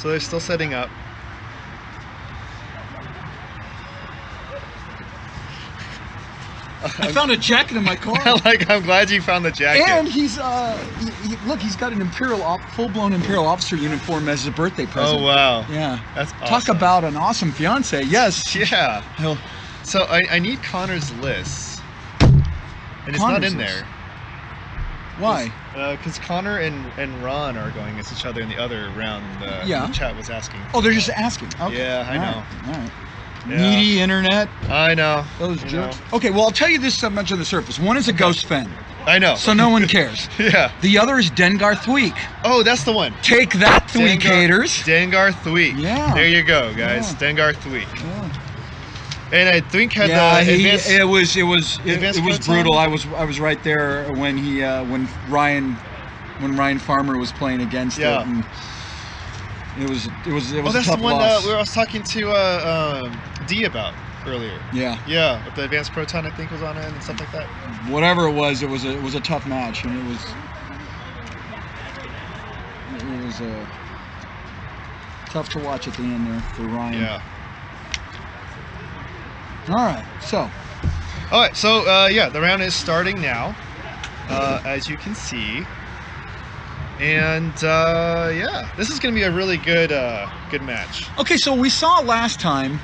So they're still setting up. I found a jacket in my car. I'm glad you found the jacket. And he's look, he's got an full-blown Imperial officer uniform as a birthday present. Oh wow. Yeah. That's awesome. Talk about an awesome fiance. Yes. Yeah. He'll, So I need Connor's list, and it's not in there. Why? Because Connor and Ron are going against each other in the other round. The chat was asking. Oh, they're just asking. Okay. Yeah, I know. All right. Yeah. Needy internet. I know. Those jerks. Okay, well, I'll tell you this much on the surface. One is a ghost Fen. I know. So no one cares. Yeah. The other is Dengar Thweek. Oh, that's the one. Take that, Thweek haters. Dengar Thweek. Yeah. There you go, guys. Yeah. Dengar Thweek. Yeah. And I think had the advanced, it was brutal. proton? I was right there when when Ryan Farmer was playing against it. And it was Oh, a that's tough the one loss. I was talking to D about earlier. Yeah. Yeah, with the advanced proton I think was on it and stuff like that. Whatever it was a tough match, and it was tough to watch at the end there for Ryan. Yeah. All right, so yeah, the round is starting now, as you can see, and yeah, this is going to be a really good match. okay, so we saw last time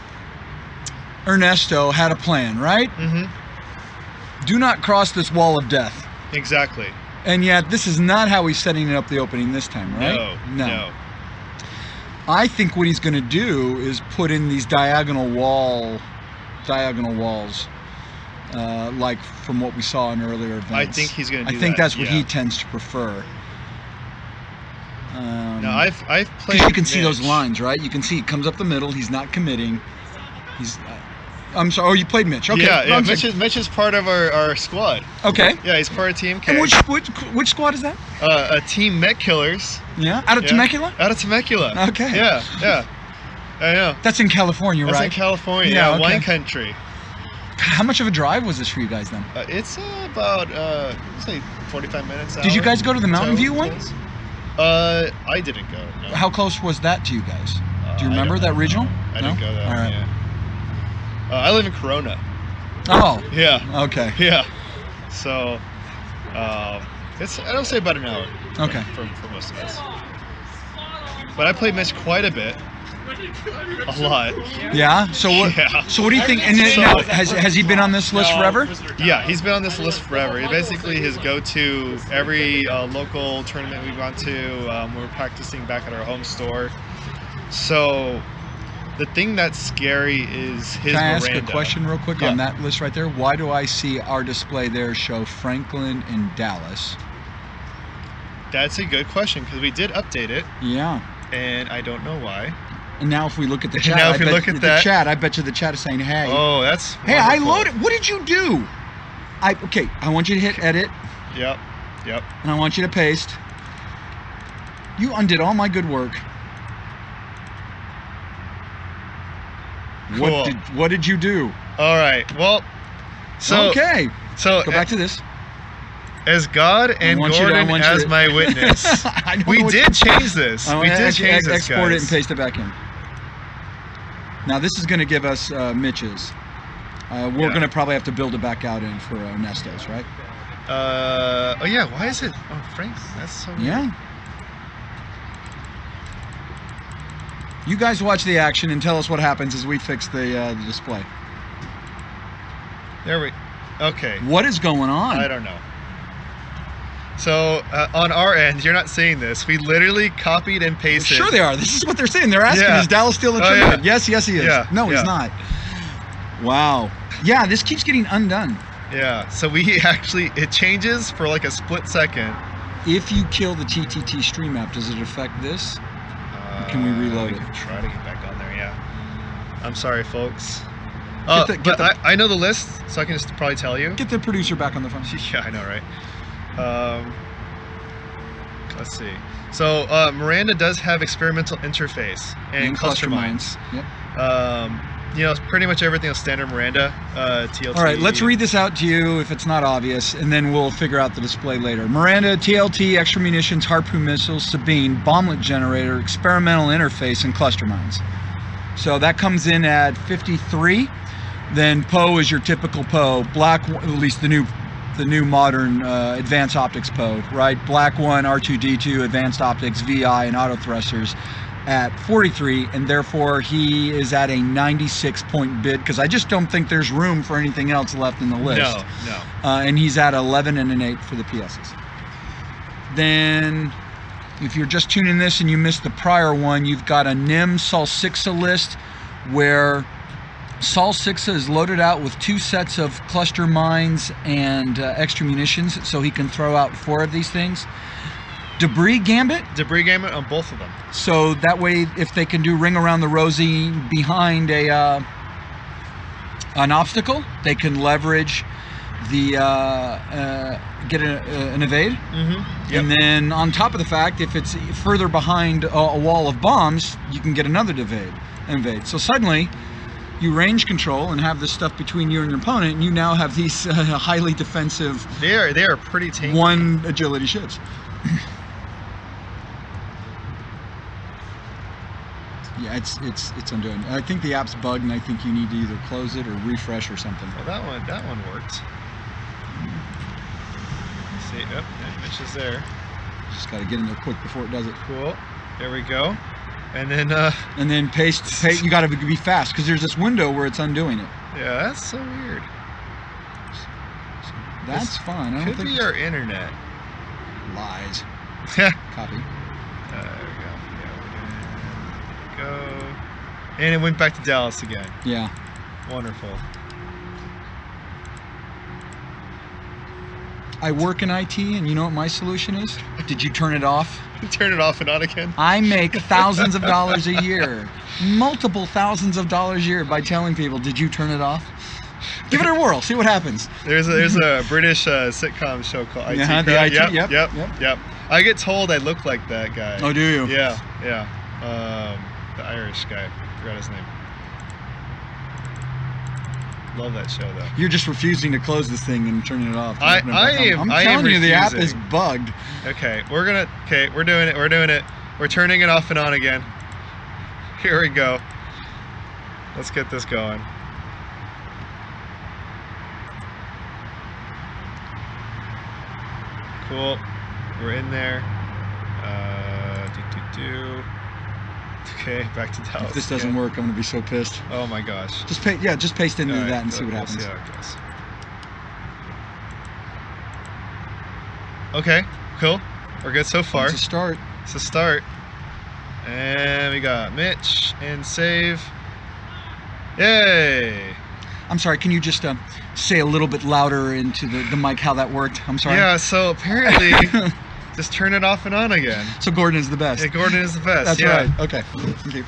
Ernesto had a plan, right? Mm-hmm. Do not cross this wall of death. Exactly. And yet, this is not how he's setting it up the opening this time, right? No. I think what he's going to do is put in these diagonal walls, like from what we saw in earlier events. I think he's going to do that. I think that's what he tends to prefer. No, I've played. Because you can see Mitch. those lines, right? You can see he comes up the middle. He's not committing. He's. I'm sorry. Oh, you played Mitch. Okay. Yeah. Mitch is part of our squad. Okay. Yeah, he's part of Team K. And which squad is that? A Team Met Killers. Yeah. Out of Temecula. Out of Temecula. Okay. Yeah. I know. That's in California, right? That's in California. Yeah, okay. Wine country. How much of a drive was this for you guys then? It's about say 45 minutes. Did you guys go to the Mountain View one? I didn't go. No. How close was that to you guys? Do you remember that regional? I didn't go there. All right. Yeah. I live in Corona. Oh. Yeah. Okay. Yeah. So, it's I don't say about an hour. Okay. For most of us. But I played Mitch quite a bit. A lot. Yeah. So what? Yeah. So what do you think? And then, now, has he been on this list forever? Yeah, he's been on this list forever. It's basically his go-to every local tournament we've gone to. We're practicing back at our home store. So the thing that's scary is his Can I ask Miranda. a question real quick on that list right there? Why do I see our display there show Franklin and Dallas? That's a good question because we did update it. Yeah. And I don't know why. And now if we look at the chat, now if we look at the chat, I bet you the chat is saying, "Hey, oh, that's hey, wonderful. I loaded. What did you do? I want you to hit edit. Yep. And I want you to paste. You undid all my good work. Cool. What did you do? All right. Well, so So go back to this. As God and Gordon as my witness, we did change this. We did change this, export guys. it and paste it back in. Now this is going to give us Mitch's. We're going to probably have to build it back out in for Ernesto's, right? Oh yeah. Why is it? Oh, Frank. That's so weird. Yeah. You guys watch the action and tell us what happens as we fix the display. There we. Okay. What is going on? I don't know. So on our end, you're not seeing this. We literally copied and pasted. Sure they are. This is what they're saying. They're asking, is Dallas still in tournament? Yes, he is. Yeah. No, he's not. Wow. Yeah, this keeps getting undone. Yeah. So we actually, it changes for like a split second. If you kill the TTT stream app, does it affect this? Or can we reload it? Can try to get back on there, yeah. I'm sorry, folks. I know the list, so I can just probably tell you. Get the producer back on the phone. Yeah, I know, right? Let's see. So Miranda does have experimental interface and cluster mines. Yep. it's pretty much everything on standard Miranda, TLT. All right, let's read this out to you if it's not obvious, and then we'll figure out the display later. Miranda, TLT, extra munitions, harpoon missiles, Sabine, bomblet generator, experimental interface, and cluster mines. So that comes in at 53. Then Poe is your typical Poe. Black, at least the new modern advanced optics Poe, right? Black 1, R2-D2, advanced optics, VI, and auto thrusters at 43, and therefore he is at a 96-point bid, because I just don't think there's room for anything else left in the list. No. And he's at 11 and an 8 for the PSs. Then, if you're just tuning this and you missed the prior one, you've got a NIM Sol 6A list where Sol 6A is loaded out with 2 sets of cluster mines and extra munitions, so he can throw out 4 of these things. Debris Gambit on both of them. So that way, if they can do ring around the rosy behind an obstacle, they can leverage the get an evade. Mm-hmm. Yep. And then on top of the fact, if it's further behind a wall of bombs, you can get another invade. So suddenly, you range control and have this stuff between you and your opponent, and you now have these highly defensive. They are pretty tanky. 1 agility ships. Yeah, it's undoing. I think the app's bugged, and I think you need to either close it or refresh or something. Well, that one worked. Let's see, yep, Mitch is there. Just got to get in there quick before it does it. Cool. There we go. And then paste. You got to be fast, because there's this window where it's undoing it. Yeah, that's so weird. That's fine. I don't could think be our internet. Lies. Copy. There we go. Yeah, go. And it went back to Dallas again. Yeah. Wonderful. I work in IT, and you know what my solution is? Did you turn it off? Turn it off and on again? I make thousands of dollars a year. Multiple thousands of dollars a year by telling people, did you turn it off? Give it a whirl. See what happens. There's a British sitcom show called IT. The IT. Yep. I get told I look like that guy. Oh, do you? Yeah. The Irish guy. Forgot his name. Love that show though. You're just refusing to close this thing and turning it off. I'm telling you, the app is bugged. Okay, we're doing it. We're turning it off and on again. Here we go. Let's get this going. Cool. We're in there. Okay, back to Dallas. If this doesn't work, I'm gonna be so pissed. Oh my gosh. Just paste into that and see what happens. See how it goes. Okay, cool. We're good so far. It's a start. It's a start. And we got Mitch and save. Yay! I'm sorry, can you just say a little bit louder into the mic how that worked? I'm sorry. Yeah, so apparently just turn it off and on again. So Gordon is the best. Yeah, Gordon is the best. That's yeah. right. Okay. Thank you.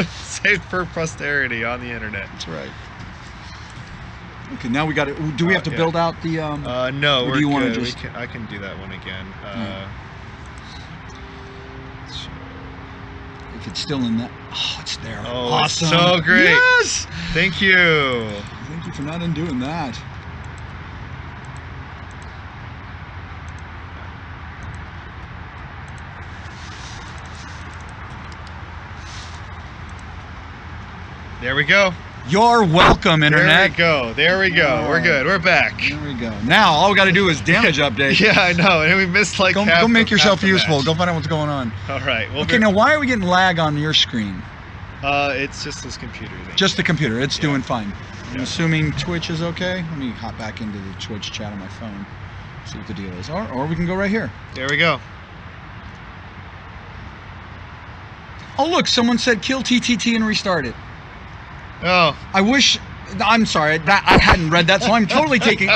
Saved for posterity on the internet. That's right. Okay, now we got it. Do we have to build out the no, or do you want to just... I can do that one again. If it's still in that. Oh, it's there. Oh, awesome. So great. Yes! Thank you. Thank you for not undoing that. There we go. You're welcome, Internet. There we go. We're good. We're back. There we go. Now, all we got to do is damage update. Yeah, I know. And we missed like half. Go make yourself half useful. match. Go find out what's going on. All right. Okay, now why are we getting lag on your screen? It's just this computer. Just the computer. It's doing fine. I'm Yeah. assuming Twitch is okay. Let me hop back into the Twitch chat on my phone. See what the deal is. Or we can go right here. There we go. Oh, look. Someone said kill TTT and restart it. Oh. I wish. I'm sorry. I hadn't read that, so I'm totally taking.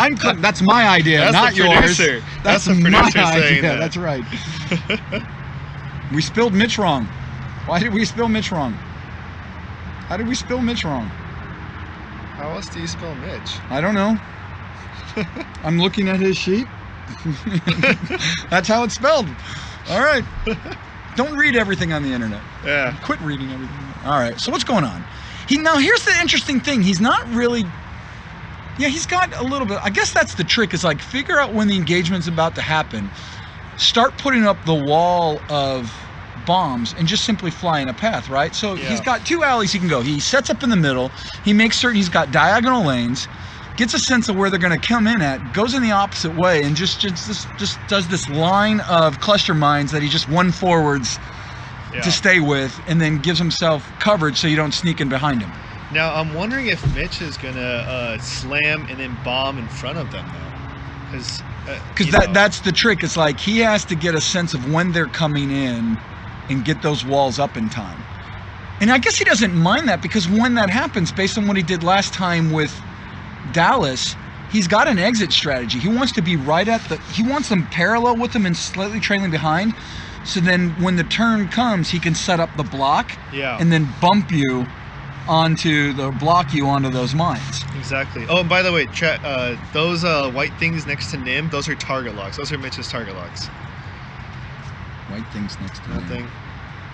That's my idea, That's not the yours. producer. That's the my producer saying idea. that. That's right. We spelled Mitch wrong. Why did we spell Mitch wrong? How did we spell Mitch wrong? How else do you spell Mitch? I don't know. I'm looking at his sheet. That's how it's spelled. All right. Don't read everything on the internet. Yeah. Quit reading everything. All right. So what's going on? Now here's the interesting thing. He's not really. Yeah, he's got a little bit. I guess that's the trick. Is like figure out when the engagement's about to happen. Start putting up the wall of bombs and just simply fly in a path, right? So he's got 2 alleys he can go. He sets up in the middle. He makes certain he's got diagonal lanes. Gets a sense of where they're going to come in at. Goes in the opposite way and just does this line of cluster mines that he just one forwards to stay with, and then gives himself coverage so you don't sneak in behind him. Now I'm wondering if Mitch is gonna slam and then bomb in front of them though, because that's the trick. It's like he has to get a sense of when they're coming in and get those walls up in time. And I guess he doesn't mind that, because when that happens, based on what he did last time with Dallas, he's got an exit strategy. He wants to be he wants them parallel with him and slightly trailing behind. So then when the turn comes, he can set up the block and then block you onto those mines. Exactly. Oh, and by the way, those white things next to Nim, those are target locks. Those are Mitch's target locks. White things next to Nothing. Nim.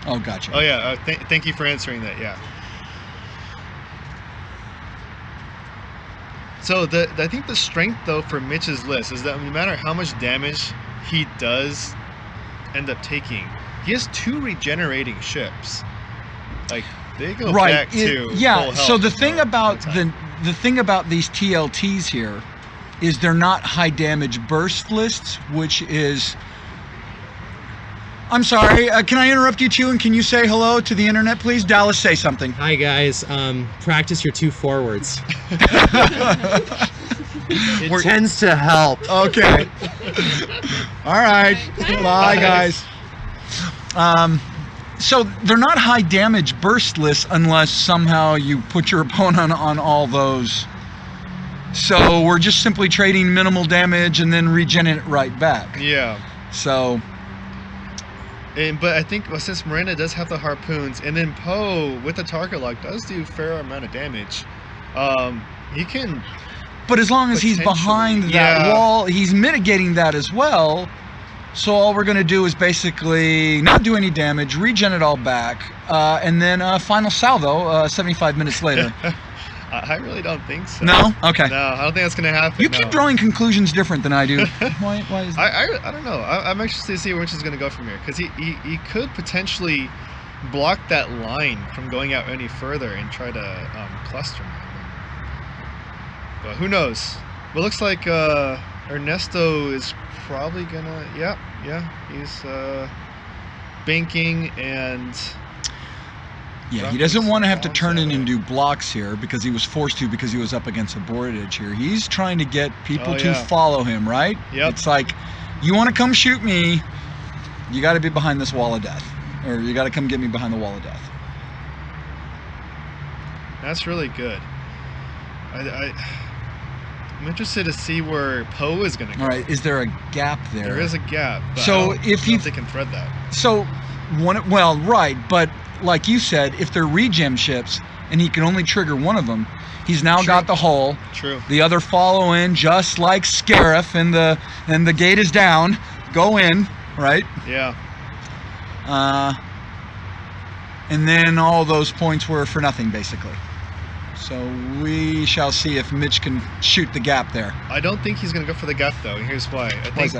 Oh, gotcha. Oh, yeah. Thank you for answering that. Yeah. So I think the strength, though, for Mitch's list is that no matter how much damage he does end up taking, he has 2 regenerating ships. Like, they go back to full health. So the thing about the thing about these TLTs here is they're not high damage burst lists, which is. I'm sorry. Can I interrupt you too? And can you say hello to the internet, please? Dallas, say something. Hi guys. Practice your 2 forwards. It tends to help. Okay. All right. Bye, guys. So they're not high damage burst lists unless somehow you put your opponent on all those. So we're just simply trading minimal damage and then regen it right back. Yeah. So. But I think since Miranda does have the harpoons, and then Poe with the target lock does do a fair amount of damage, he can. But as long as he's behind that wall, he's mitigating that as well. So all we're going to do is basically not do any damage, regen it all back, and then final salvo 75 minutes later. I really don't think so. No? Okay. No, I don't think that's going to happen. You keep drawing conclusions different than I do. Why is that? I don't know. I'm anxious to see where Mitch is going to go from here, because he could potentially block that line from going out any further and try to cluster him. But who knows? Well, it looks like Ernesto is probably gonna. He's banking and. Yeah, he doesn't want to have to turn in and do blocks here because he was forced to, because he was up against a board edge here. He's trying to get people to follow him, right? Yep. It's like, you want to come shoot me, you got to be behind this wall of death, or you got to come get me behind the wall of death. That's really good. I'm interested to see where Poe is going to go. All right, is there a gap there? There is a gap. But So I don't know if they can thread that. So, right, but like you said, if they're regen ships and he can only trigger one of them, he's now got the hull. True. The other follow in just like Scarif, and the gate is down. Go in, right? Yeah. And then all those points were for nothing, basically. So we shall see if Mitch can shoot the gap there. I don't think he's going to go for the gap, though. And here's why. I think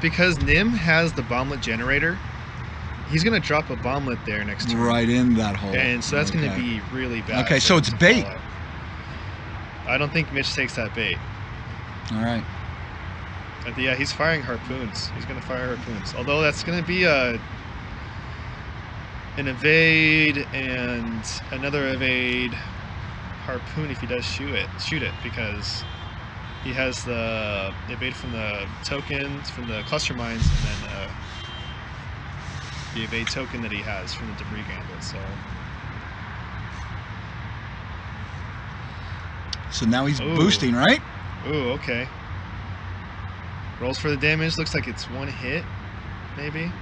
because Nim has the bomblet generator, he's going to drop a bomblet there next turn. Right in that hole. And so that's going to be really bad. Okay, so it's bait. I don't think Mitch takes that bait. All right. Yeah, he's firing harpoons. He's going to fire harpoons. Although that's going to be an evade and another evade harpoon if he does shoot it, because he has the evade from the tokens from the cluster mines, and then the evade token that he has from the debris gambit. So now he's boosting, right? Ooh, okay. Rolls for the damage. Looks like it's one hit, maybe.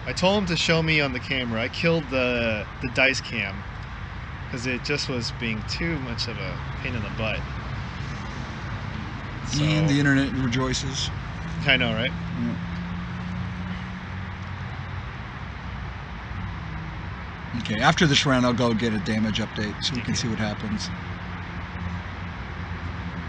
I told him to show me on the camera. I killed the dice cam because it just was being too much of a pain in the butt. So, and the internet rejoices. I know, right? Okay, after this round, I'll go get a damage update so we can see what happens.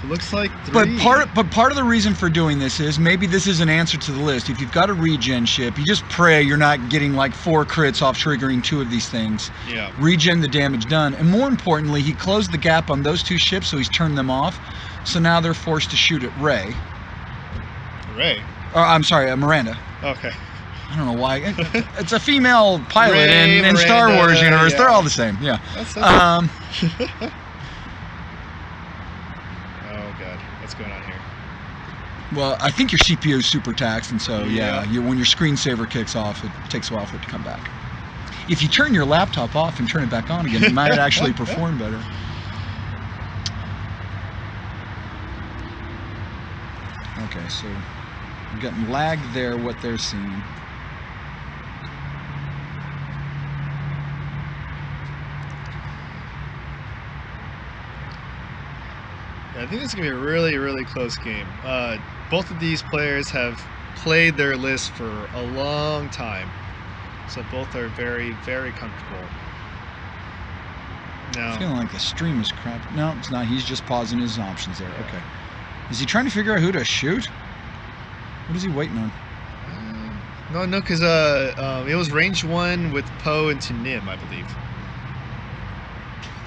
It looks like 3. But part of the reason for doing this is maybe this is an answer to the list. If you've got a regen ship, you just pray you're not getting like 4 crits off triggering 2 of these things. Yeah. Regen the damage done, and more importantly, he closed the gap on those 2 ships, so he's turned them off. So now they're forced to shoot at Ray. Ray. Or I'm sorry, Miranda. Okay. I don't know why. It's a female pilot Ray, in Star Miranda, Wars universe. yeah. They're all the same. Yeah. That's Oh god, what's going on here? Well, I think your CPU is super taxed, and so Yeah. when your screensaver kicks off, it takes a while for it to come back. If you turn your laptop off and turn it back on again, it might actually perform better. Okay, so we're getting lag there, what they're seeing. I think it's going to be a really, really close game. Both of these players have played their list for a long time. So both are very, very comfortable. I'm feeling like the stream is crap. No, it's not. He's just pausing his options there. Okay. Is he trying to figure out who to shoot? What is he waiting on? No, because it was range 1 with Poe into Nim, I believe.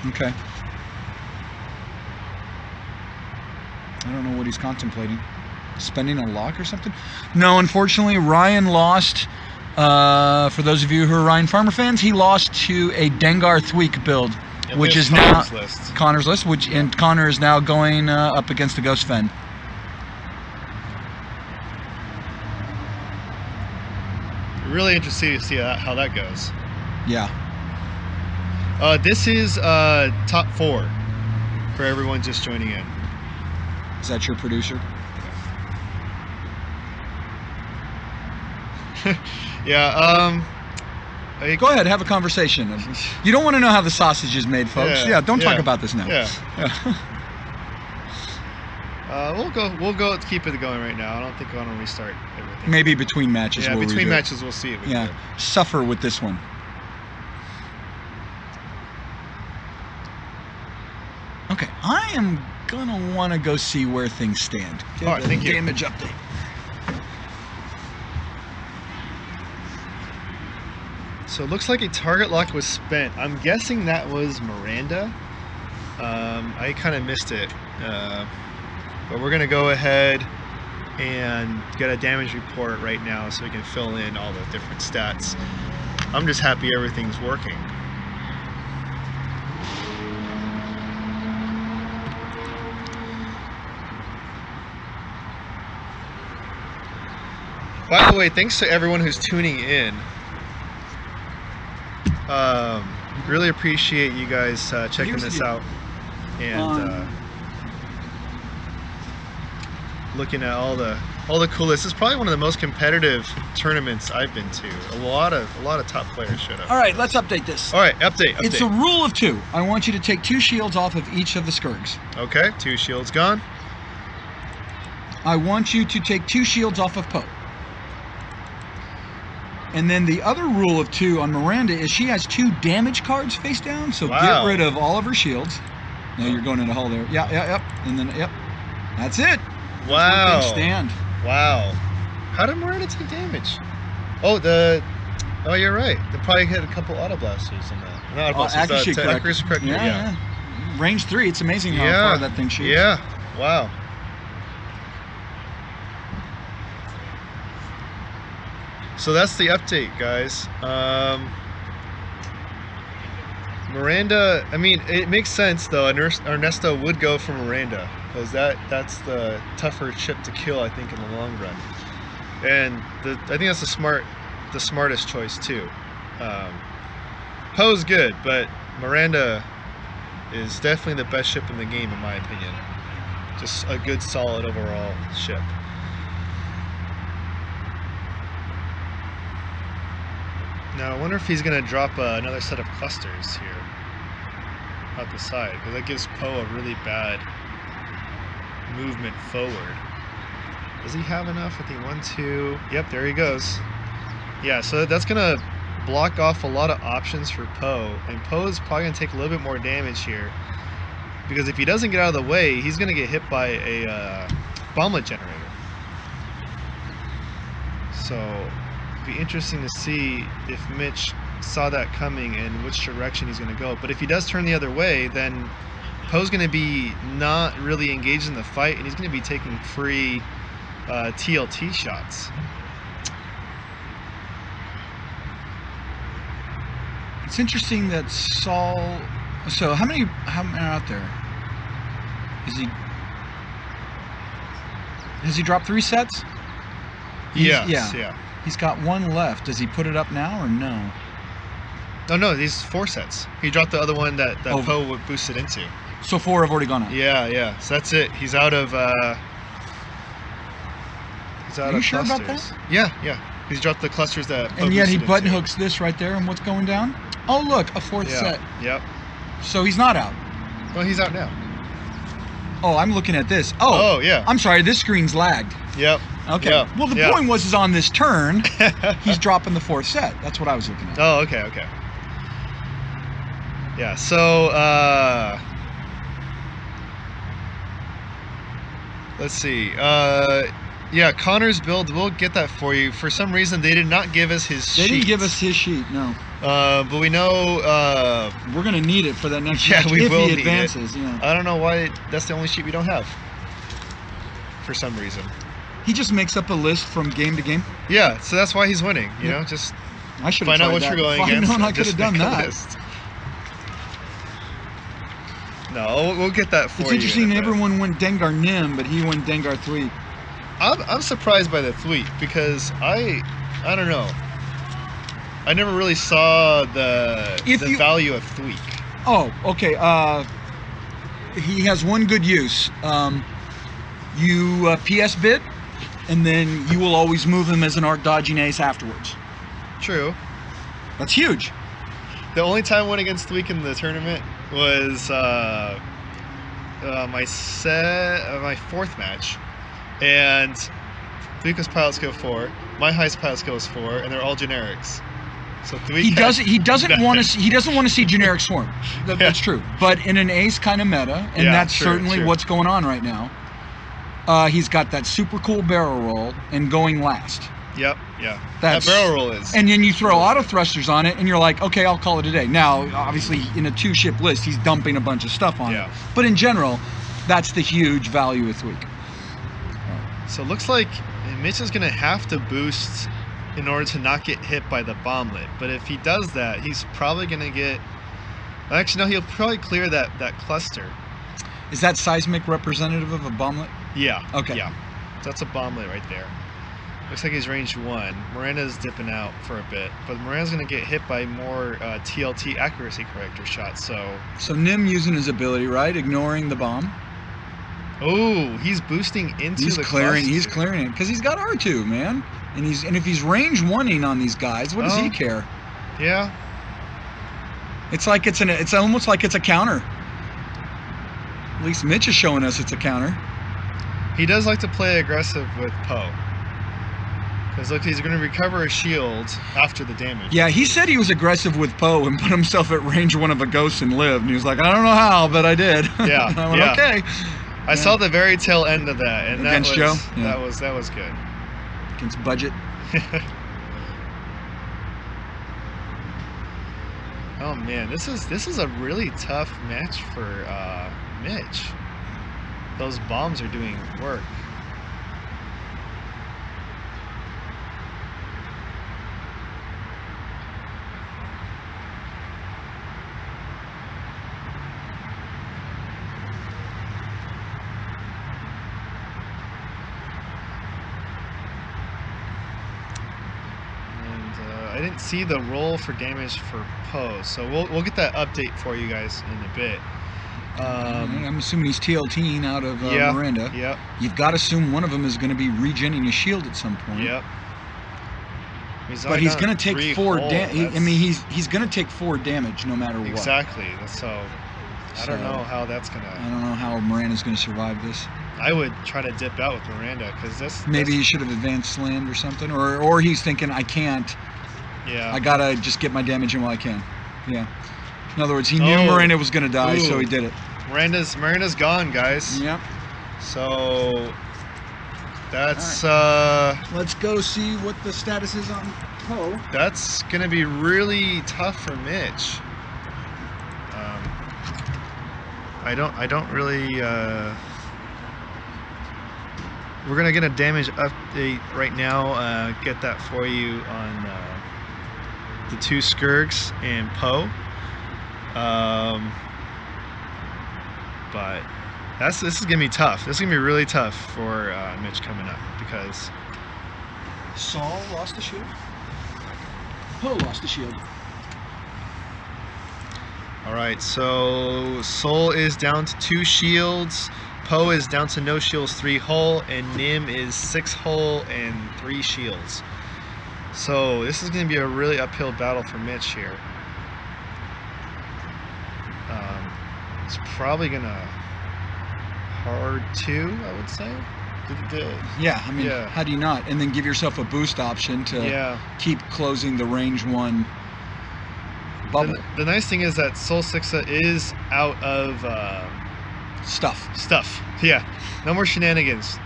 Okay. I don't know what he's contemplating. Spending a lock or something? No, unfortunately, Ryan lost. For those of you who are Ryan Farmer fans, he lost to a Dengar Thweek build, which is now Connor's list. And Connor is now going up against the Ghost Fen. Really interesting to see how that goes. Yeah. This is top 4 for everyone just joining in. Is that your producer? Yeah. Go ahead, have a conversation. You don't want to know how the sausage is made, folks. Yeah, don't talk about this now. Yeah. We'll go keep it going right now. I don't think I want to restart everything. Maybe between matches. Yeah, between matches we'll see it. Yeah, suffer with this one. Okay, I am gonna want to go see where things stand. All right, thank you. Damage update. So it looks like a target lock was spent. I'm guessing that was Miranda. I kind of missed it. But we're going to go ahead and get a damage report right now so we can fill in all the different stats. I'm just happy everything's working. By the way, thanks to everyone who's tuning in. Really appreciate you guys checking this out and looking at all the cool lists. This is probably one of the most competitive tournaments I've been to. A lot of top players showed up. All right, let's update this. All right, update. It's a rule of 2. I want you to take 2 shields off of each of the Skirgs. Okay, 2 shields gone. I want you to take 2 shields off of Poe. And then the other rule of 2 on Miranda is she has 2 damage cards face down, so get rid of all of her shields. No, you're going in a hole there. Yep. And then, yep. That's it. Wow. Stand. Wow. How did Miranda take damage? Oh, you're right. They probably hit a couple auto blasters in that. Not auto blasters, accuracy correct. Yeah. Range 3. It's amazing how far that thing shoots. Yeah. Wow. So that's the update, guys. Miranda, I mean, it makes sense though. Ernesto would go for Miranda because that's the tougher ship to kill, I think, in the long run. And I think that's the smartest choice too. Poe's good, but Miranda is definitely the best ship in the game, in my opinion. Just a good, solid overall ship. Now, I wonder if he's going to drop another set of clusters here out the side, because that gives Poe a really bad movement forward. Does he have enough? I think 1, 2. Yep, there he goes. Yeah, so that's going to block off a lot of options for Poe, and Poe is probably going to take a little bit more damage here. Because if he doesn't get out of the way, he's going to get hit by a bomblet generator. So it'd be interesting to see if Mitch saw that coming and which direction he's going to go. But if he does turn the other way, then Poe's going to be not really engaged in the fight, and he's going to be taking free TLT shots. It's interesting that Saul. So how many are out there? Has he dropped 3 sets? Yeah. He's got 1 left. Does he put it up now or no? No, these 4 sets. He dropped the other one that Poe would boost it into. So 4 have already gone up. Yeah. So that's it. He's out of. Are you sure clusters. about that? Yeah. He's dropped the clusters that. Poe And yet he boosted button into. hooks this right there, and what's going down? Oh look, a 4th set. Yep. So he's not out. Well, he's out now. Oh, I'm looking at this. Oh yeah. I'm sorry, this screen's lagged. Yep. Okay. Yeah. Well, the point was on this turn, he's dropping the 4th set. That's what I was looking at. Oh, okay. Yeah. So let's see. Yeah, Connor's build, we'll get that for you. For some reason, they did not give us his sheet. They didn't give us his sheet, no. But we know... we're going to need it for that next yeah, match we if will he need advances. it. Yeah. I don't know why that's the only sheet we don't have. For some reason. He just makes up a list from game to game? Yeah, so that's why he's winning. You know, just I should find out what that. you're going if against. I'd known I could have done that. List. No, we'll get that for you. It's interesting everyone went Dengar Nim, but he went Dengar Thweep. I'm surprised by the Thweep because I don't know. I never really saw the value of Thweep. Oh, okay. He has one good use. You PS bid, and then you will always move him as an arc dodging ace afterwards. True. That's huge. The only time I went against Thweep in the tournament was my 4th match. And Thweep's pilot skill 4, my highest pilot skill is 4, and they're all generics. So Thweep he doesn't want to see generic swarm. That's true. But in an ace kind of meta, and that's certainly what's going on right now. He's got that super cool barrel roll and going last. Yep, yeah. That barrel roll is. And then you throw auto thrusters on it, and you're like, okay, I'll call it a day. Now, obviously, in a 2-ship list, he's dumping a bunch of stuff on it. But in general, that's the huge value of Thweep. So it looks like Mitch is going to have to boost in order to not get hit by the bomblet. But if he does that, he's probably going to get... Actually, no, he'll probably clear that cluster. Is that seismic representative of a bomblet? Yeah. Okay. Yeah. So that's a bomblet right there. Looks like he's range 1. Miranda's dipping out for a bit. But Miranda's going to get hit by more TLT accuracy corrector shots. So Nim using his ability, right? Ignoring the bomb. Oh, he's boosting into the cluster. He's clearing it because he's got R2, man. And if he's range 1-ing on these guys, what does he care? Yeah. It's like it's almost like it's a counter. At least Mitch is showing us it's a counter. He does like to play aggressive with Poe. Because look, he's going to recover a shield after the damage. Yeah, he said he was aggressive with Poe and put himself at range 1 of a ghost and lived. And he was like, I don't know how, but I did. Yeah. I went, okay. I saw the very tail end of that, and against Joe. That was good. Against budget. Oh man, this is a really tough match for Mitch. Those bombs are doing work. I didn't see the roll for damage for Poe, so we'll get that update for you guys in a bit. I'm assuming he's TLTing out of Miranda. Yep. You've got to assume one of them is going to be regenning his shield at some point. Yep. But he's going to take 4 damage. I mean, he's going to take 4 damage no matter what. Exactly. So I don't know how that's going to... I don't know how Miranda's going to survive this. I would try to dip out with Miranda because this... Maybe he should have advanced land or something. Or he's thinking, I can't Yeah. I gotta just get my damage in while I can. Yeah. In other words, he knew Oh. Miranda was gonna die, so Ooh. he did it. Miranda's gone, guys. Yep. So that's Let's go see what the status is on Poe. that's gonna be really tough for Mitch. I don't really. We're gonna get a damage update right now. Get that for you on the 2 Skirgs and Poe. But this is gonna be tough. This is gonna be really tough for Mitch coming up because Saul lost the shield. Poe lost the shield. all right. So Soul is down to 2 shields. Poe is down to no shields, 3 hull, and Nim is 6 hull and 3 shields. So this is going to be a really uphill battle for Mitch here. It's probably going to hard 2, I would say. Yeah, I mean, Yeah. how do you not? And then give yourself a boost option to keep closing the range 1 bubble. The nice thing is that Soul Sixa is out of Stuff. Yeah, no more shenanigans.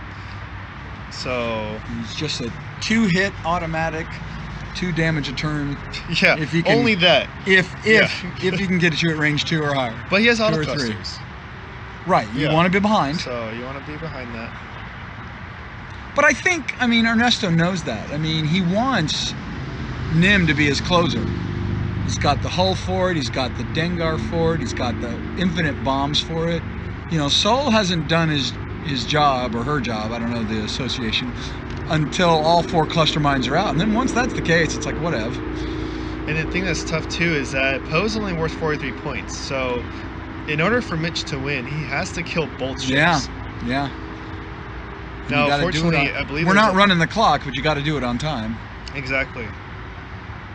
So It's just a 2-hit automatic, 2 damage a turn. yeah, If he can- only that. If you can get you at range 2 or higher. But he has 2 auto or 3. thrusters, Right, you Yeah. want to be behind. so you want to be behind that. But I think, I mean, Ernesto knows that. I mean, he wants Nim to be his closer. He's got the hull for it, he's got the Dengar for it, he's got the infinite bombs for it. You know, Sol hasn't done his job, or her job, I don't know the association, until all 4 cluster mines are out. And then once that's the case, it's like, whatever. And the thing that's tough too is that Poe's only worth 43 points. So in order for Mitch to win, he has to kill both ships. Yeah. Now, You gotta do unfortunately, it on- I believe we're there's not a- running the clock, but you got to do it on time. Exactly.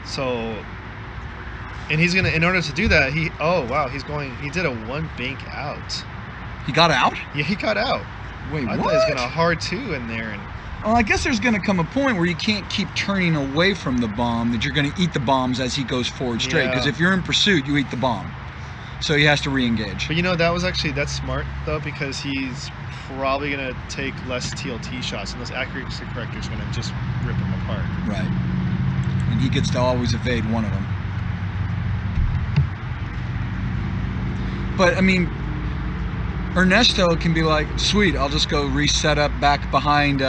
So, and he's gonna. In order to do that, he did a 1 bank out. He got out? Yeah, he got out. Wait, I what? thought he was gonna hard 2 in there, and Well, I guess there's going to come a point where you can't keep turning away from the bomb, that you're going to eat the bombs as he goes forward straight. Yeah. Because if you're in pursuit, you eat the bomb. So he has to re-engage. but that's smart though, because he's probably gonna take less TLT shots, and those accuracy correctors are gonna just rip him apart. Right. And he gets to always evade one of them. But, I mean, Ernesto can be like, sweet, I'll just go reset up back behind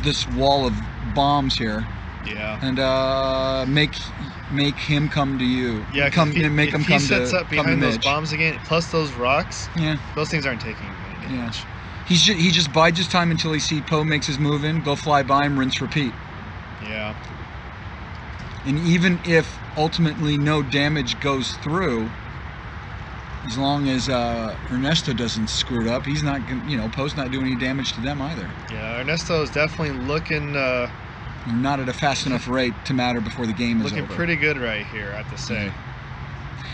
this wall of bombs here Yeah. and make him come to you. Yeah, come if he, make him if come he sets to up behind those Mitch. bombs again, plus those rocks, Yeah, those things aren't taking any yeah. damage. He just bides his time until he sees Poe makes his move in, go fly by him, rinse, repeat. Yeah. And even if ultimately no damage goes through, as long as Ernesto doesn't screw it up, he's not, Poe's not doing any damage to them either. Yeah, Ernesto is definitely looking They're not at a fast enough rate to matter before the game is over. pretty good right here, I have to say.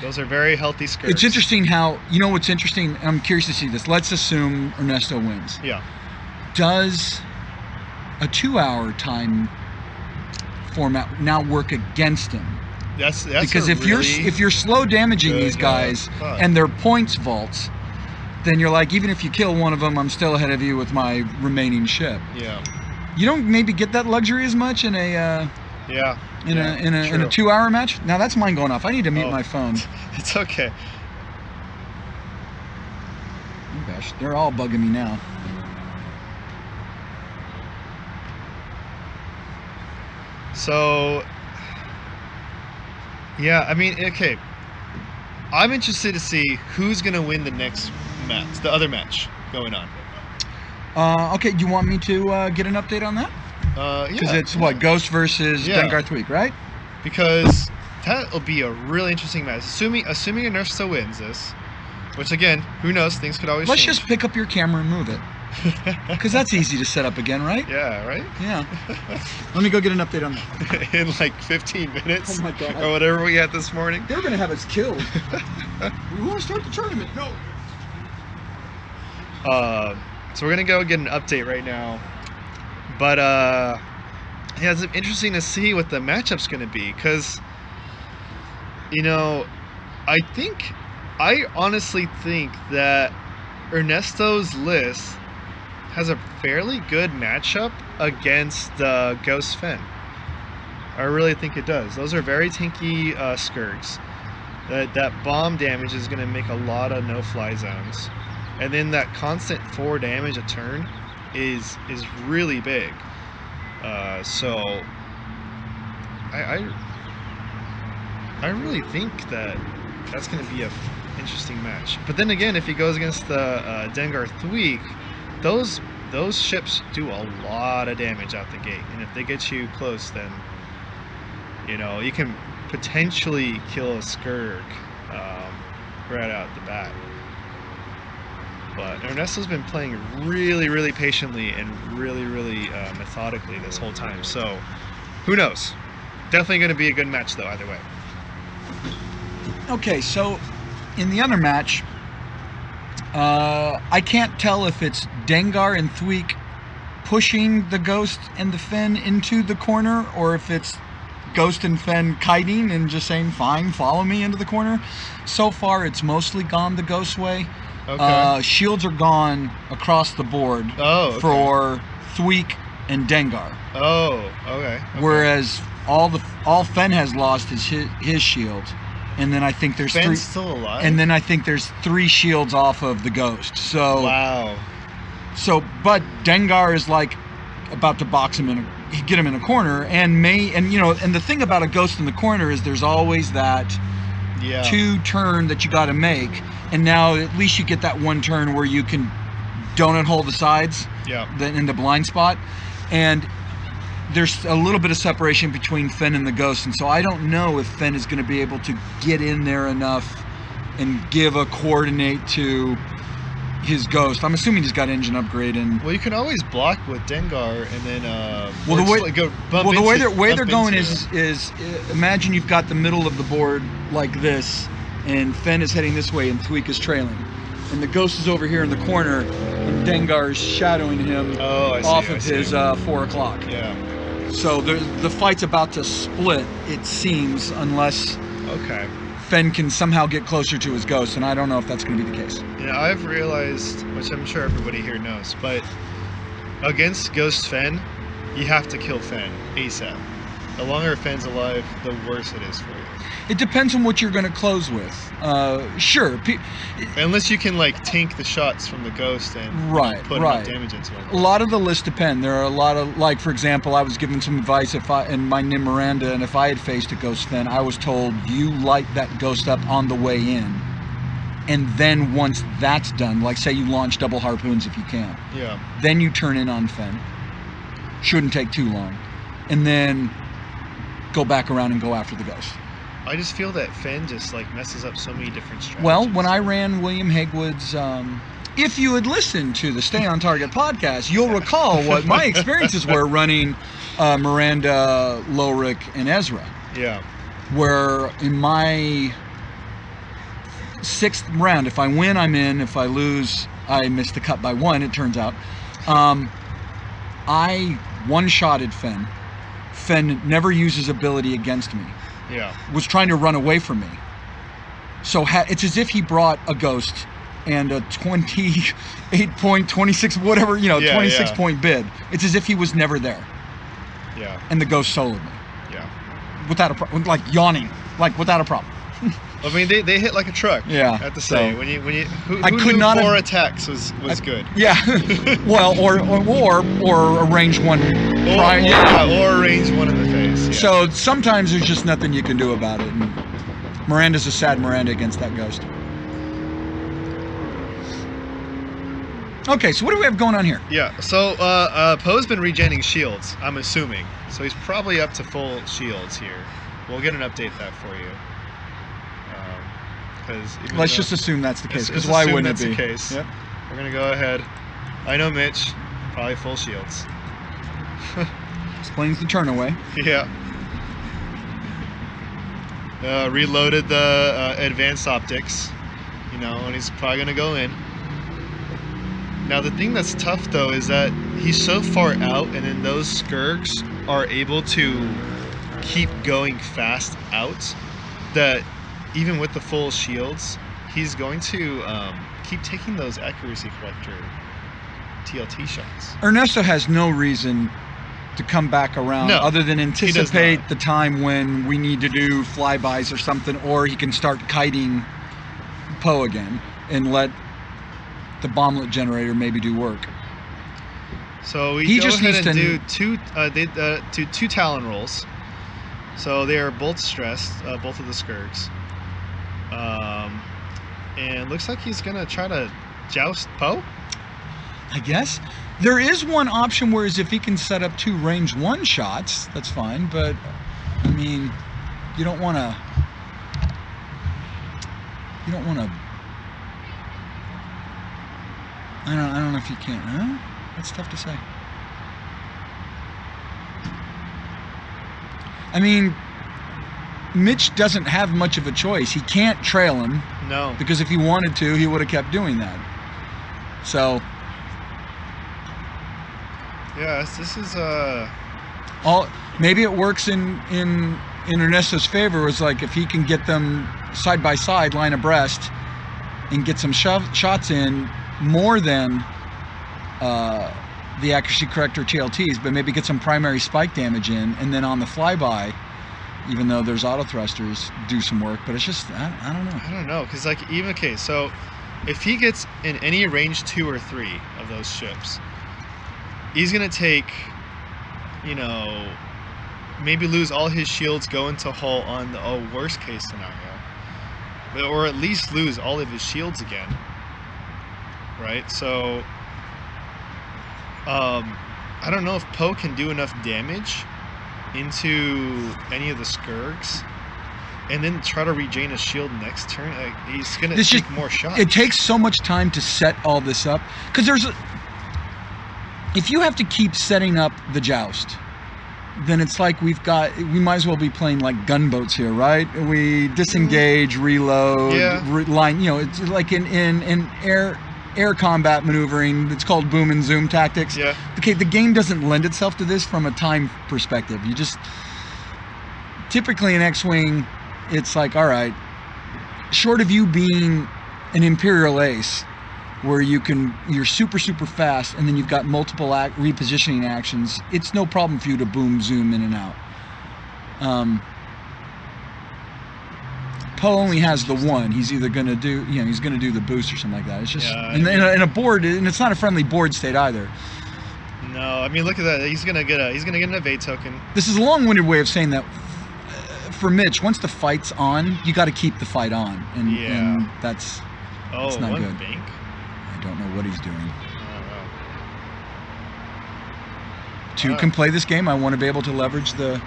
Those are very healthy skirts. It's interesting how, what's interesting, I'm curious to see this. Let's assume Ernesto wins. Yeah. Does a 2-hour time format now work against him? That's Because a if really you're slow damaging good, these guys thought. and their points vaults, then you're like, even if you kill one of them, I'm still ahead of you with my remaining ship. Yeah. You don't maybe get that luxury as much in a Yeah. in a true. 2-hour match. Now that's mine going off. I need to mute Oh. my phone. It's okay. Oh gosh, they're all bugging me now. So, yeah, I mean, okay. I'm interested to see who's gonna win the next match, the other match going on. Okay, do you want me to get an update on that? Because Yeah, it's what, Ghost versus Yeah. Dengar Tweak, right? because that'll be a really interesting match. Assuming Ernesto wins this, which again, who knows? Things could always Let's change. just pick up your camera and move it. Because that's easy to set up again, right? Yeah, right. Yeah. Let me go get an update on that. In like 15 minutes Oh my God. or whatever we had this morning. They're going to have us killed. We want to start the tournament. No. So we're gonna go get an update right now, but yeah, it's interesting to see what the matchup's going to be because, I honestly think that Ernesto's list has a fairly good matchup against Ghost Fen. I really think it does. Those are very tanky Skirks. That bomb damage is going to make a lot of no-fly zones. And then that constant 4 damage a turn is really big. So I really think that's going to be a interesting match. But then again, if he goes against the Dengar Thweek, those ships do a lot of damage out the gate, and if they get you close, then you can potentially kill a Skirk right out the bat. But Ernesto's been playing really, really patiently and really, really methodically this whole time. So who knows? Definitely going to be a good match, though, either way. Okay, so in the other match, I can't tell if it's Dengar and Thweek pushing the Ghost and the Fen into the corner, or if it's Ghost and Fen kiting and just saying, fine, follow me into the corner. So far, it's mostly gone the Ghost way. Okay. Shields are gone across the board for Thweek and Dengar. Oh, okay. Whereas all Fen has lost is his shield. And then I think there's Fen's still alive? And then I think there's 3 shields off of the Ghost. So wow. So, but Dengar is like about to box him get him in a corner, and the thing about a Ghost in the corner is there's always that 2 turn that you got to make, and now at least you get that 1 turn where you can donut hole the sides, in the blind spot, and there's a little bit of separation between Fen and the Ghost, and so I don't know if Fen is going to be able to get in there enough and give a coordinate to his Ghost. I'm assuming he's got engine upgrade, and well, you can always block with Dengar, and then the way they're going is imagine you've got the middle of the board like this, and Fen is heading this way, and Thweek is trailing, and the Ghost is over here in the corner, and Dengar is shadowing him off of his 4 o'clock. Yeah. So the fight's about to split, it seems, unless Fen can somehow get closer to his Ghost, and I don't know if that's going to be the case. I've realized, which I'm sure everybody here knows, but against Ghost Fen, you have to kill Fen ASAP. The longer Fen's alive, the worse it is for you. It depends on what you're going to close with. Sure. Unless you can tank the shots from the Ghost and put enough damage into it. A lot of the lists depend. There are a lot of, for example, I was given some advice in my name Miranda, and if I had faced a Ghost Fen, I was told you light that Ghost up on the way in, and then once that's done, say you launch double harpoons if you can. Yeah. Then you turn in on Fen. Shouldn't take too long, and then go back around and go after the Ghost. I just feel that Fen just messes up so many different strategies. Well, when I ran William Hagewood's, if you had listened to the Stay on Target podcast, you'll recall what my experiences were running Miranda, Lowrick, and Ezra. Yeah. Where in my 6th round, if I win, I'm in. If I lose, I missed the cut by 1, it turns out. I one-shotted Fen. Fen never uses ability against me. Yeah. Was trying to run away from me. So it's as if he brought a Ghost and a 28 point, 26, whatever, 26 point bid. It's as if he was never there. Yeah. And the Ghost soloed me. Yeah. Without a problem, yawning, without a problem. I mean, they hit like a truck. Yeah. I have to say, who I could knew not 4 attacks was good. Yeah. Well, or a range 1. Or a range 1 in the face. Yeah. So sometimes there's just nothing you can do about it. And Miranda's a sad Miranda against that Ghost. Okay, so what do we have going on here? Yeah, so Poe's been regenning shields, I'm assuming. So he's probably up to full shields here. We'll get an update that for you. Let's just assume that's the case, because why wouldn't it be? That's the case. Yep. We're going to go ahead. I know Mitch, probably full shields. Explains the turn away. Yeah. Reloaded the advanced optics, and he's probably going to go in. Now the thing that's tough though is that he's so far out, and then those Skirks are able to keep going fast out, that even with the full shields, he's going to keep taking those accuracy corrector TLT shots. Ernesto has no reason to come back around other than anticipate the time when we need to do flybys or something, or he can start kiting Poe again and let the bomblet generator maybe do work. So we go ahead and do two Talon rolls. So they are both stressed, both of the Skirks. And looks like he's gonna try to joust Poe, I guess. There is one option, whereas if he can set up 2 range 1 shots, that's fine. But I mean, you don't want to. I don't know if you can. Huh? That's tough to say. I mean, Mitch doesn't have much of a choice. He can't trail him. No. Because if he wanted to, he would have kept doing that. So. Yeah, this is maybe it works in Ernesto's favor. Was like if he can get them side by side, line abreast, and get some shots in more than the accuracy corrector TLTs, but maybe get some primary spike damage in, and then on the flyby, even though there's auto thrusters, do some work. But it's just I don't know. I don't know, because like even so if he gets in any range 2 or 3 of those ships, he's gonna take, maybe lose all his shields, go into hull on the worst case scenario, or at least lose all of his shields again, right? So I don't know if Poe can do enough damage into any of the Skirks and then try to regain a shield next turn. Like, he's gonna take more shots. It takes so much time to set all this up, because if you have to keep setting up the joust, then it's like we might as well be playing like gunboats here, right? We disengage, reload, line. It's like in air combat maneuvering. It's called boom and zoom tactics. Yeah. Okay, the game doesn't lend itself to this from a time perspective. You just typically in X-Wing, it's like, all right, short of you being an Imperial ace, where you're super fast, and then you've got multiple repositioning actions, it's no problem for you to boom, zoom in and out. Poe only has the one. He's either going to do, he's going to do the boost or something like that. It's just in a board, and it's not a friendly board state either. No, I mean, look at that. He's gonna get an evade token. This is a long-winded way of saying that. For Mitch, once the fight's on, you got to keep the fight on, and that's not good. Bank? I don't know what he's doing. Oh, wow. Two can play this game. I want to be able to leverage the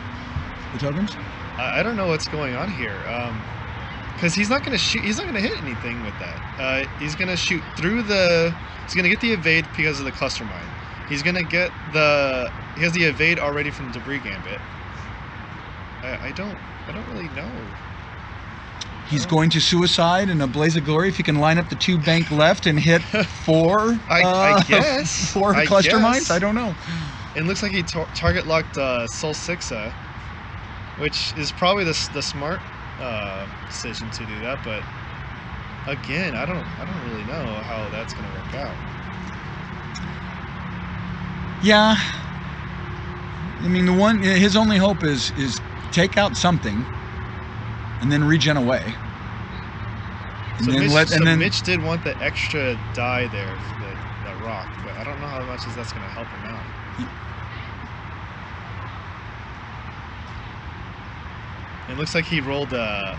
tokens. I don't know what's going on here, because he's not gonna shoot. He's not gonna hit anything with that. He's gonna shoot through the. He's gonna get the evade because of the cluster mine. He's gonna get the. He has the evade already from debris gambit. I don't really know. He's going to suicide in a blaze of glory if he can line up the 2 bank left and hit 4. I guess 4 cluster mines. I don't know. It looks like he target locked Sol Sixa, which is probably the smart decision to do that. But again, I don't really know how that's going to work out. Yeah. I mean, his only hope is take out something and then regen away. Mitch did want the extra die there for that rock, but I don't know how much that's going to help him out. It looks like he rolled yeah,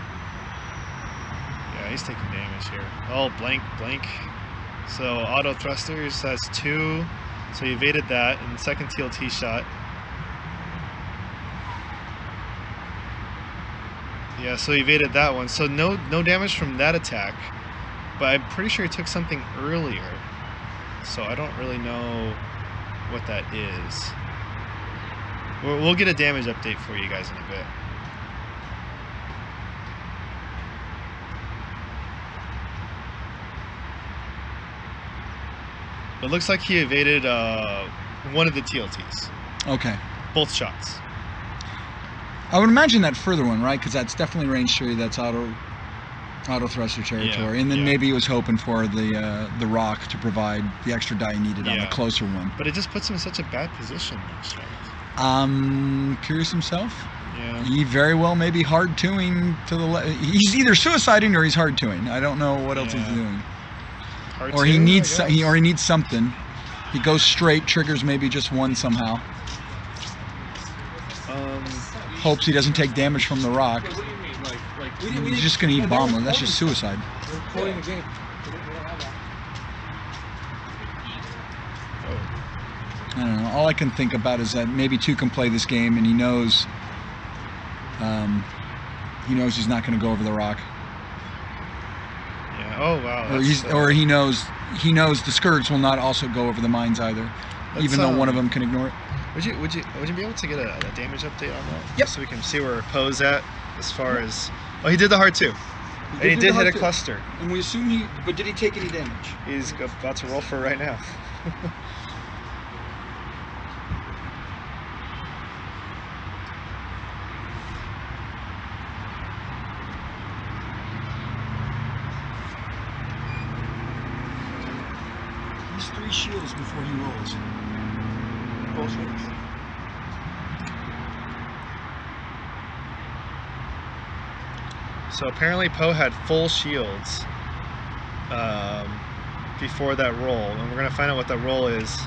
he's taking damage here. Oh, blank. So auto thrusters has 2, so he evaded that, and second TLT shot. Yeah, so he evaded that one. So no damage from that attack, but I'm pretty sure he took something earlier. So I don't really know what that is. We'll get a damage update for you guys in a bit. It looks like he evaded one of the TLTs. Okay. both shots. I would imagine that further one, right? Because that's definitely range 3. That's auto thruster territory, and then maybe he was hoping for the rock to provide the extra die he needed on the closer one. But it just puts him in such a bad position next round. Curious himself. Yeah. He very well may be hard twoing to the left. He's either suiciding or he's hard twoing. I don't know what else he's doing. Or he needs something. He goes straight, triggers maybe just one somehow. Hopes he doesn't take damage from the rock. He's just going to eat bomber. That's just suicide. We're the game. I don't know. All I can think about is that maybe 2 can play this game, and he knows he's not going to go over the rock. Yeah. Oh wow. Or he knows the Scourge will not also go over the mines either, even though one of them can ignore it. Would you be able to get a damage update on that? Yep. So we can see where Poe's at as far as. Oh, he did the hard 2. And he did hit a cluster. And we assume but did he take any damage? He's about to roll for it right now. He's 3 shields before he rolls. Bullshit. So apparently Poe had full shields before that roll, and we're gonna find out what that roll is.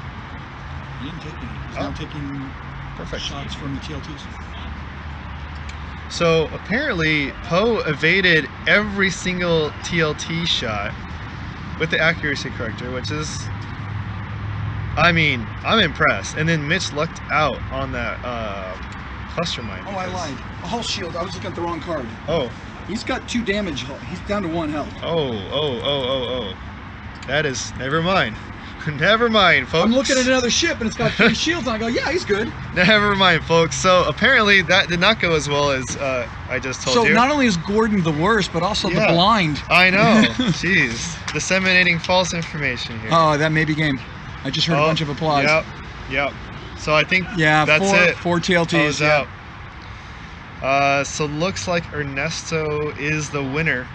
He didn't take any. He's now taking shots from the TLTs. So apparently Poe evaded every single TLT shot with the accuracy corrector, which is, I mean, I'm impressed. And then Mitch lucked out on that cluster mine. Oh, I lied. A whole shield. I was looking at the wrong card. Oh. He's got 2 damage. He's down to 1 health. Oh. That is, never mind. Never mind, folks. I'm looking at another ship and it's got 3 shields and I go, yeah, he's good. Never mind, folks. So apparently that did not go as well as I just told you. So not only is Gordon the worst, but also the blind. I know. Jeez. Disseminating false information here. Oh, that may be game. I just heard a bunch of applause. Yep. So I think that's it. 4 TLTs. Out. So looks like Ernesto is the winner.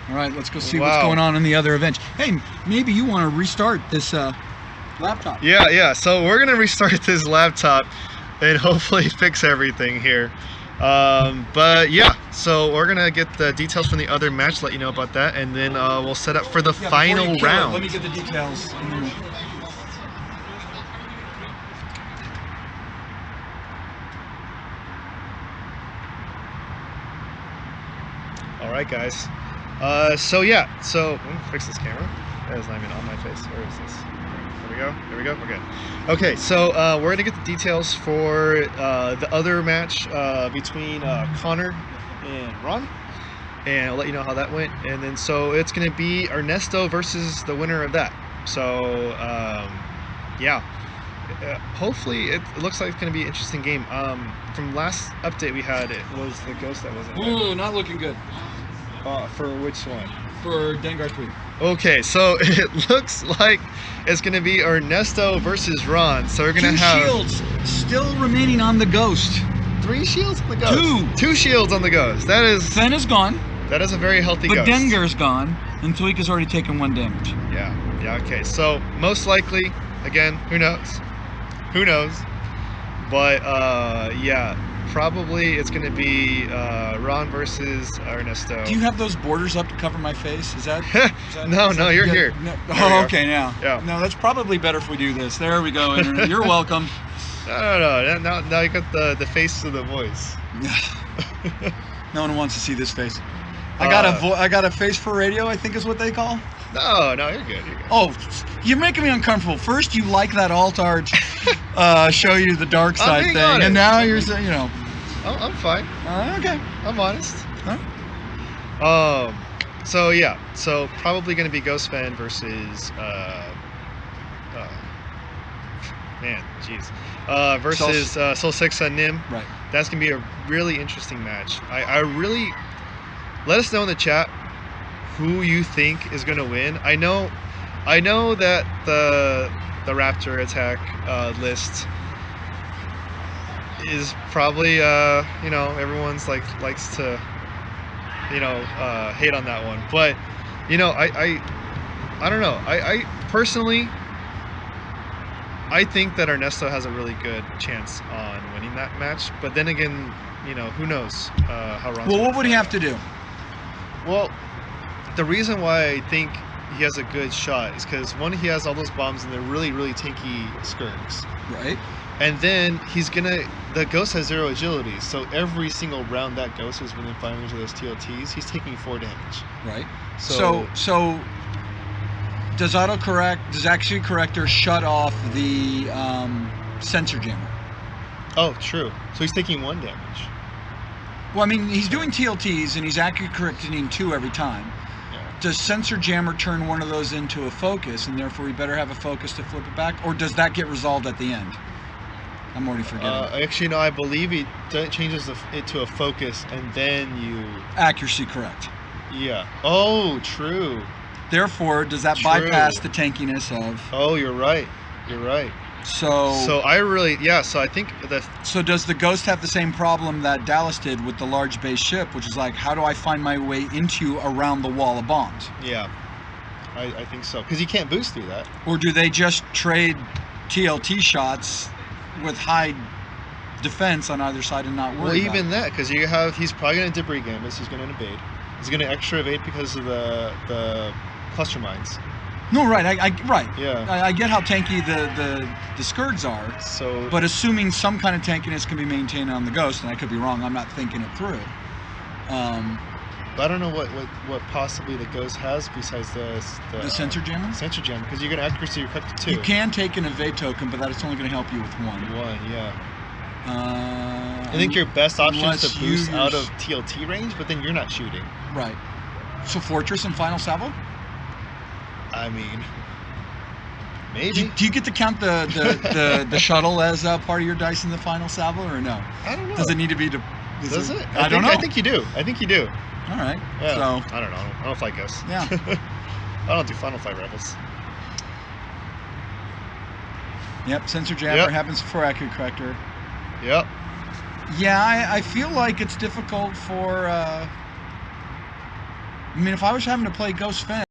All right, let's go see what's going on in the other event. Hey, maybe you want to restart this laptop. Yeah. So we're going to restart this laptop and hopefully fix everything here. But yeah, so we're going to get the details from the other match, let you know about that, and then we'll set up for the final round. Let me get the details. All right, guys. So let me fix this camera. That is not even on my face. Where is this? There we go. We're good. Okay, so we're gonna get the details for the other match between Connor and Ron, and I'll let you know how that went. And then so it's gonna be Ernesto versus the winner of that. So hopefully it looks like it's gonna be an interesting game. From last update we had, it was the ghost that wasn't. Ooh, not looking good. For which one? For Dengar 3. Okay, so it looks like it's going to be Ernesto versus Ron. So we're going to have 2 shields still remaining on the ghost. 3 shields on the ghost. 2 shields on the ghost. That is. Fen is gone. That is a very healthy ghost. But Dengar's gone, and Tweak already taken 1 damage. Yeah. Okay. So most likely, again, who knows? But probably it's going to be Ron versus Ernesto. Do you have those borders up to cover my face? Is that No, you're here. No. Oh, okay, now. Yeah. No, that's probably better if we do this. There we go. You're welcome. No. Now you got the face of the voice. No one wants to see this face. I got a face for radio, I think is what they call. No, you're good. Oh, you're making me uncomfortable. First, you like that alt art, show you the dark side thing, honest. and now you're saying, you know. I'm fine. Okay. I'm honest. Huh? So probably going to be Ghost Fan versus versus Soul 6 on Nim. Right. That's going to be a really interesting match. I really let us know in the chat who you think is going to win. I know that the Raptor attack list is probably everyone's likes to hate on that one, but I don't know. I personally, I think that Ernesto has a really good chance on winning that match. But then again, who knows how wrong. Well, what would he have to do? Well, the reason why I think he has a good shot is because one, he has all those bombs and they're really, really tanky skirks. Right. And then the Ghost has 0 agility, so every single round that Ghost is within 5 meters of those TLTs, he's taking 4 damage. Right. So does Accuracy Corrector shut off the sensor jammer? Oh, true. So he's taking 1 damage. Well, I mean, he's doing TLTs and he's accurate correcting 2 every time. Yeah. Does sensor jammer turn one of those into a focus, and therefore he better have a focus to flip it back, or does that get resolved at the end? I'm already forgetting. Actually, no. I believe he changes it to a focus, and then you accuracy correct. Yeah. Oh, true. Therefore, does that bypass the tankiness of? Oh, you're right. You're right. So I think that. So does the Ghost have the same problem that Dallas did with the large base ship, which is like, how do I find my way into around the wall of bombs? Yeah, I think so, because you can't boost through that. Or do they just trade TLT shots with high defense on either side and not worry? Well, even that, because he's probably going to debris gambit, he's going to evade. He's going to extra evade because of the cluster mines. No, right. Right. Yeah. I get how tanky the Scourgs are. So, but assuming some kind of tankiness can be maintained on the Ghost, and I could be wrong. I'm not thinking it through. But I don't know what possibly the Ghost has besides the sensor jammer. Sensor jammer, because you're going to accuracy correct to 2. You can take an evade token, but that's only going to help you with 1. 1, yeah. I think your best option is to boost out of TLT range, but then you're not shooting. Right. So Fortress and Final Salvo? I mean, maybe. Do you get to count the shuttle as part of your dice in the Final Salvo, or no? I don't know. Does it need to be? Does it? I don't know. I think you do. All right. Yeah. So I don't know. I don't fly Ghosts. Yeah. I don't do Final Flight Rebels. Yep. Sensor jammer happens before accurate corrector. Yep. Yeah, I feel like it's difficult for. I mean, if I was having to play Ghost Fence.